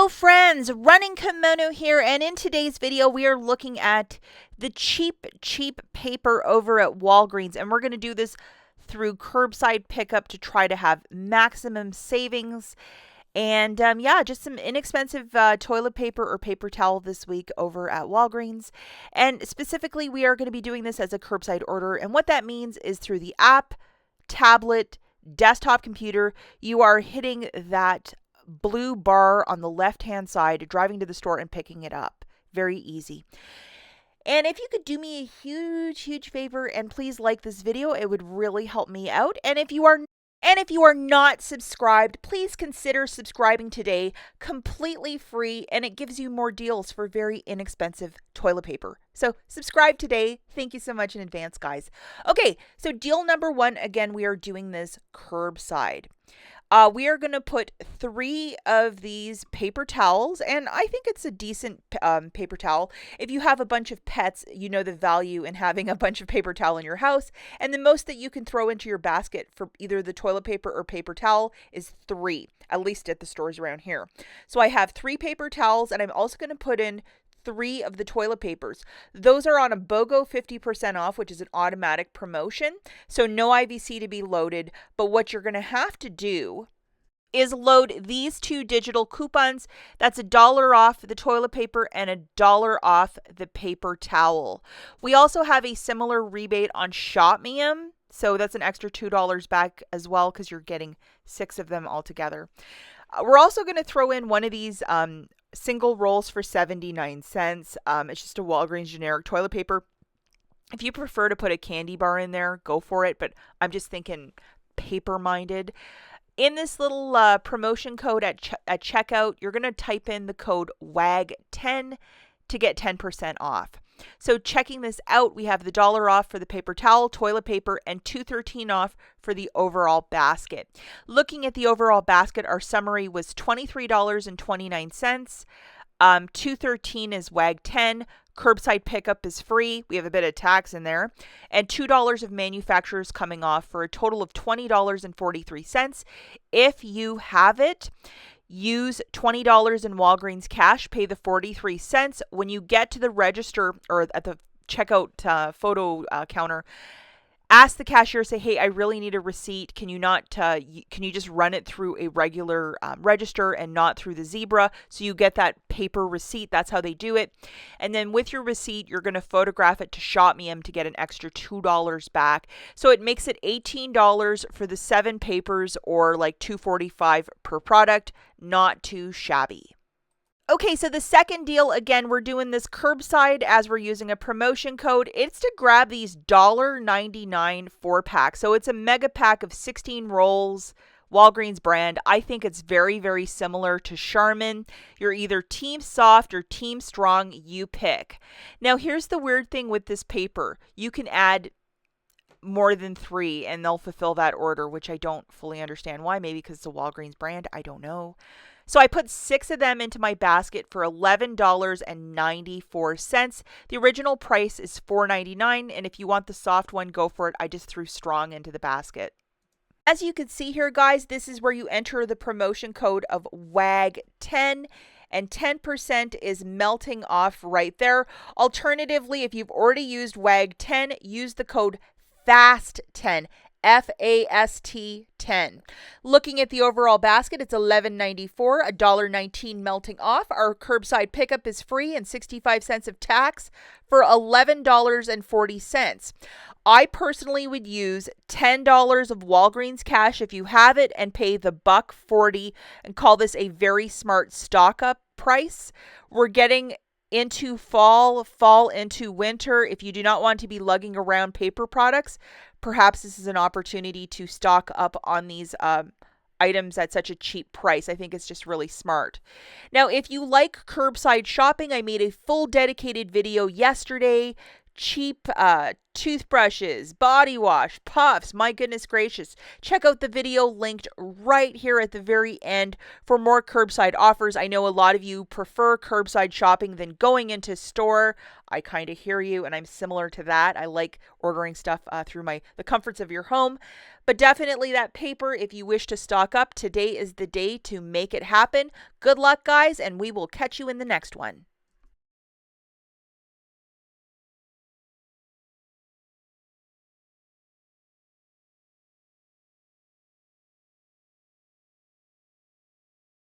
friends, Running Kimono here, and in today's video we are looking at the cheap paper over at Walgreens, and we're going to do this through curbside pickup to try to have maximum savings. And yeah, just some inexpensive toilet paper or paper towel this week over at Walgreens. And specifically, we are going to be doing this as a curbside order, and what that means is through the app, tablet, desktop computer, you are hitting that blue bar on the left-hand side, driving to the store and picking it up. Very easy. And if you could do me a huge favor and please like this video, it would really help me out. And if you are not subscribed, please consider subscribing today, completely free, and it gives you more deals for very inexpensive toilet paper. So subscribe today. Thank you so much in advance, guys. Okay, so deal number one, again, we are doing this curbside. We are going to put 3 of these paper towels, and I think it's a decent paper towel. If you have a bunch of pets, you know the value in having a bunch of paper towel in your house, and the most that you can throw into your basket for either the toilet paper or paper towel is 3, at least at the stores around here. So I have 3 paper towels, and I'm also going to put in 3 of the toilet papers. Those are on a BOGO 50% off, which is an automatic promotion. So no IVC to be loaded. But what you're going to have to do is load these 2 digital coupons. That's $1 off the toilet paper and $1 off the paper towel. We also have a similar rebate on ShopMe'em. So that's an extra $2 back as well because you're getting 6 of them all together. We're also going to throw in one of these single rolls for 79 cents. It's just a Walgreens generic toilet paper. If you prefer to put a candy bar in there, go for it, but I'm just thinking paper-minded. In this little promotion code at checkout, you're going to type in the code WAG10 to get 10% off. So checking this out, we have the $1 off for the paper towel, toilet paper, and $2.13 off for the overall basket. Looking at the overall basket, our summary was $23.29. $2.13 is WAG10. Curbside pickup is free. We have a bit of tax in there. And $2 of manufacturers coming off for a total of $20.43. If you have it, use $20 in Walgreens cash, pay the 43 cents. When you get to the register or at the checkout photo counter, ask the cashier, say, hey, I really need a receipt. Can you just run it through a regular register and not through the Zebra? So you get that paper receipt. That's how they do it. And then with your receipt, you're going to photograph it to ShopMe'em to get an extra $2 back. So it makes it $18 for the 7 papers, or like $2.45 per product. Not too shabby. Okay, so the second deal, again, we're doing this curbside as we're using a promotion code. It's to grab these $1.99 4-pack. So it's a mega pack of 16 rolls, Walgreens brand. I think it's very similar to Charmin. You're either team soft or team strong, you pick. Now, here's the weird thing with this paper. You can add more than 3 and they'll fulfill that order, which I don't fully understand why. Maybe because it's a Walgreens brand. I don't know. So I put 6 of them into my basket for $11.94. The original price is $4.99, and if you want the soft one, go for it. I just threw strong into the basket. As you can see here, guys, this is where you enter the promotion code of WAG10, and 10% is melting off right there. Alternatively, if you've already used WAG10, use the code FAST10. FAST 10. Looking at the overall basket, it's $11.94, $1.19 melting off. Our curbside pickup is free and 65 cents of tax for $11.40. I personally would use $10 of Walgreens cash if you have it and pay the $1.40 and call this a very smart stock up price. We're getting into fall into winter. If you do not want to be lugging around paper products, perhaps this is an opportunity to stock up on these items at such a cheap price. I think it's just really smart. Now, if you like curbside shopping, I made a full dedicated video yesterday cheap toothbrushes, body wash, puffs. My goodness gracious. Check out the video linked right here at the very end for more curbside offers. I know a lot of you prefer curbside shopping than going into store. I kind of hear you, and I'm similar to that. I like ordering stuff through the comforts of your home. But definitely that paper, if you wish to stock up, today is the day to make it happen. Good luck, guys, and we will catch you in the next one.